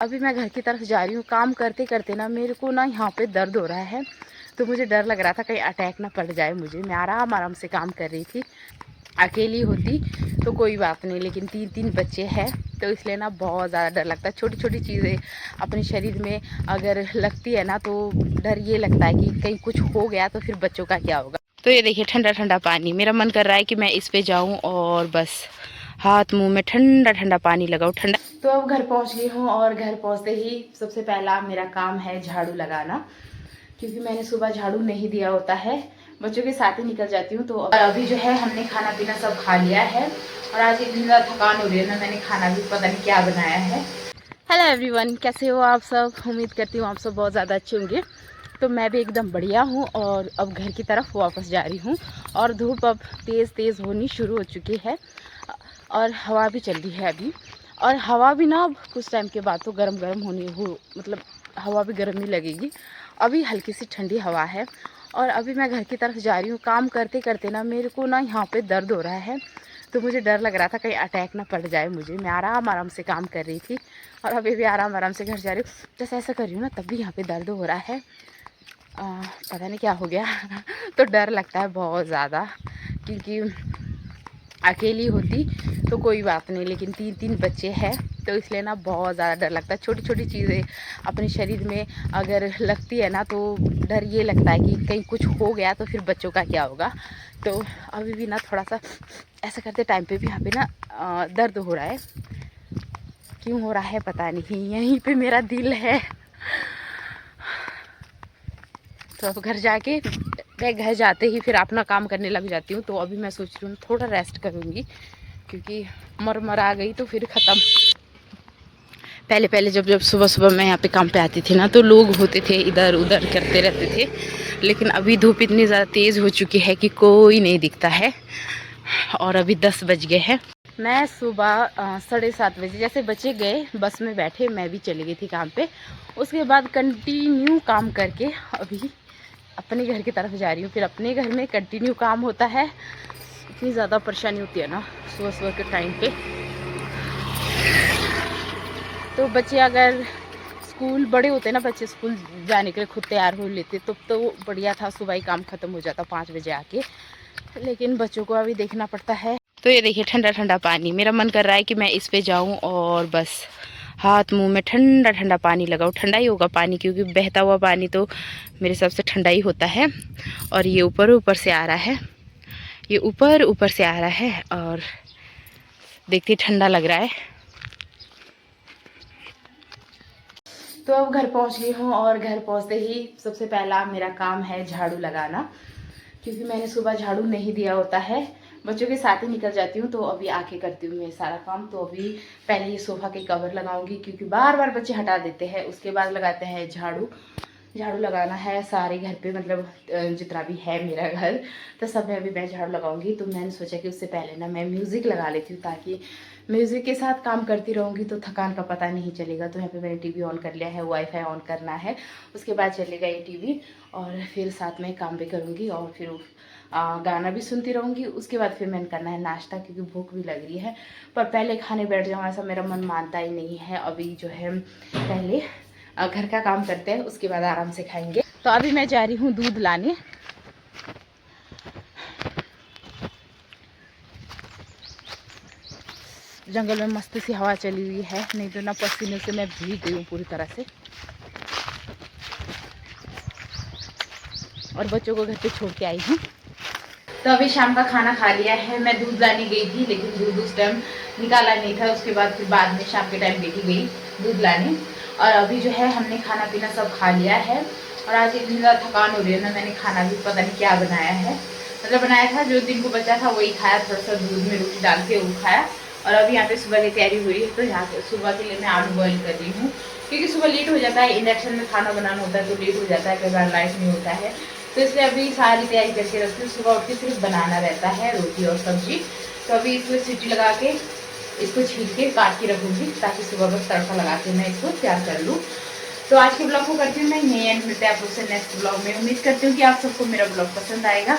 अभी मैं घर की तरफ जा रही हूँ। काम करते करते ना मेरे को ना यहाँ पे दर्द हो रहा है, तो मुझे डर लग रहा था कहीं अटैक ना पड़ जाए मुझे। मैं आराम आराम से काम कर रही थी। अकेली होती तो कोई बात नहीं, लेकिन तीन तीन बच्चे हैं तो इसलिए ना बहुत ज़्यादा डर लगता है। छोटी छोटी चीज़ें अपने शरीर में अगर लगती है ना तो डर ये लगता है कि कहीं कुछ हो गया तो फिर बच्चों का क्या होगा। तो ये देखिए ठंडा ठंडा पानी, मेरा मन कर रहा है कि मैं इस पे जाऊं और बस हाथ मुंह में ठंडा ठंडा पानी लगाऊं। ठंडा। तो अब घर पहुंच गई हूँ और घर पहुंचते ही सबसे पहला मेरा काम है झाड़ू लगाना, क्योंकि मैंने सुबह झाड़ू नहीं दिया होता है। बच्चों के साथ ही निकल जाती हूँ। तो अभी जो है हमने खाना पीना सब खा लिया है और आज इतनी ज़्यादा थकान हो रही है ना, मैंने खाना भी पता नहीं क्या बनाया है। हेलो एवरीवन, कैसे हो आप सब? उम्मीद करती हूँ आप सब बहुत ज़्यादा अच्छे होंगे। तो मैं भी एकदम बढ़िया हूँ और अब घर की तरफ वापस जा रही हूँ। और धूप अब तेज़ तेज़ होनी शुरू हो चुकी है और हवा भी चल रही है अभी। और हवा भी ना अब कुछ टाइम के बाद तो गर्म गर्म होनी हो, मतलब हवा भी गर्म ही लगेगी। अभी हल्की सी ठंडी हवा है और अभी मैं घर की तरफ जा रही हूँ। काम करते करते ना मेरे को ना यहाँ पे दर्द हो रहा है, तो मुझे डर लग रहा था कहीं अटैक ना पड़ जाए मुझे। मैं आराम आराम से काम कर रही थी और अभी भी आराम आराम से घर जा रही हूँ। जैसे ऐसा कर रही हूँ ना तब भी यहाँ पे दर्द हो रहा है। पता नहीं क्या हो गया तो डर लगता है बहुत ज़्यादा, क्योंकि अकेली होती तो कोई बात नहीं, लेकिन तीन तीन बच्चे हैं तो इसलिए ना बहुत ज़्यादा डर लगता है। छोटी छोटी चीज़ें अपने शरीर में अगर लगती है ना तो डर ये लगता है कि कहीं कुछ हो गया तो फिर बच्चों का क्या होगा। तो अभी भी ना थोड़ा सा ऐसा करते टाइम पे भी यहाँ पे ना दर्द हो रहा है। क्यों हो रहा है पता नहीं, यहीं पे मेरा दिल है। तो अब घर जाके मैं घर जाते ही फिर अपना काम करने लग जाती हूँ। तो अभी मैं सोच रही हूँ थोड़ा रेस्ट करूँगी, क्योंकि मर आ गई तो फिर ख़त्म। पहले पहले जब सुबह सुबह मैं यहाँ पे काम पे आती थी ना तो लोग होते थे इधर उधर करते रहते थे, लेकिन अभी धूप इतनी ज़्यादा तेज़ हो चुकी है कि कोई नहीं दिखता है। और अभी 10 बज गए हैं। मैं सुबह 7:30 बजे जैसे बच्चे गए बस में बैठे मैं भी चली गई थी काम पे। उसके बाद कंटिन्यू काम करके अभी अपने घर की तरफ जा रही हूँ। फिर अपने घर में कंटिन्यू काम होता है। इतनी ज़्यादा परेशानी होती है ना सुबह सुबह के टाइम पे। तो बच्चे अगर स्कूल बड़े होते ना, बच्चे स्कूल जाने के लिए खुद तैयार हो लेते तो बढ़िया था, सुबह ही काम ख़त्म हो जाता 5 बजे आके। लेकिन बच्चों को अभी देखना पड़ता है। तो ये देखिए ठंडा ठंडा पानी, मेरा मन कर रहा है कि मैं इस पे जाऊं और बस हाथ मुंह में ठंडा ठंडा पानी लगाऊं। ठंडा ही होगा पानी, क्योंकि बहता हुआ पानी तो मेरे हिसाब से ठंडा ही होता है। और ये ऊपर ऊपर से आ रहा है, ये ऊपर ऊपर से आ रहा है और देखते ठंडा लग रहा है। तो अब घर पहुंच गई हूँ और घर पहुंचते ही सबसे पहला मेरा काम है झाड़ू लगाना, क्योंकि मैंने सुबह झाड़ू नहीं दिया होता है। बच्चों के साथ ही निकल जाती हूँ। तो अभी आके करती हूँ मैं सारा काम। तो अभी पहले ये सोफ़ा के कवर लगाऊंगी, क्योंकि बार बार बच्चे हटा देते हैं। उसके बाद लगाते हैं झाड़ू। झाड़ू लगाना है सारे घर पे, मतलब जितना भी है मेरा घर, तो सब में अभी मैं झाड़ू लगाऊंगी। तो मैंने सोचा कि उससे पहले ना मैं म्यूज़िक लगा लेती हूँ, ताकि म्यूज़िक के साथ काम करती रहूँगी तो थकान का पता नहीं चलेगा। तो यहाँ पे मैंने टीवी ऑन कर लिया है, वाईफाई ऑन करना है, उसके बाद चलेगा ये टीवी और फिर साथ में काम भी करूँगी और फिर गाना भी सुनती रहूँगी। उसके बाद फिर मैंने करना है नाश्ता, क्योंकि भूख भी लग रही है। पर पहले खाने बैठ जाऊँ ऐसा मेरा मन मानता ही नहीं है। अभी जो है पहले घर का काम करते हैं, उसके बाद आराम से खाएंगे। तो अभी मैं जा रही हूँ दूध लाने। जंगल में मस्त सी हवा चली हुई है, नहीं तो ना पसीने से मैं भीग गई हूँ पूरी तरह से। और बच्चों को घर पे छोड़ के आई हूँ। तो अभी शाम का खाना खा लिया है। मैं दूध लाने गई थी, लेकिन दूध उस टाइम निकाला नहीं था। उसके बाद फिर बाद में शाम के टाइम लेके गई दूध लाने। और अभी जो है हमने खाना पीना सब खा लिया है और आज इतनी ज़्यादा थकान हो रही है ना, मैंने खाना भी पता नहीं क्या बनाया है। मतलब बनाया था जो दिन को बचा था वही खाया, थोड़ा सा दूध में रोटी डाल के वो खाया। और अभी यहाँ पे सुबह की तैयारी हुई है, तो यहाँ पे सुबह के लिए मैं आलू बॉईल कर रही हूँ, क्योंकि सुबह लेट हो जाता है। इंडक्शन में खाना बनाना होता है तो लेट हो जाता है, कई बार लाइट नहीं होता है। तो इसलिए अभी सारी तैयारी करके रखती हूँ। सुबह उठ के सिर्फ बनाना रहता है रोटी और सब्जी। तो अभी इसमें सीटी लगा के इसको छील के काट के रखूँगी, ताकि सुबह बस तड़का लगा के मैं इसको तैयार कर लूँ। तो आज के ब्लॉग को करती हूँ मैं यहीं एंड, मिलते हैं आप लोग से नेक्स्ट ब्लॉग में। उम्मीद करती हूँ कि आप सबको मेरा ब्लॉग पसंद आएगा।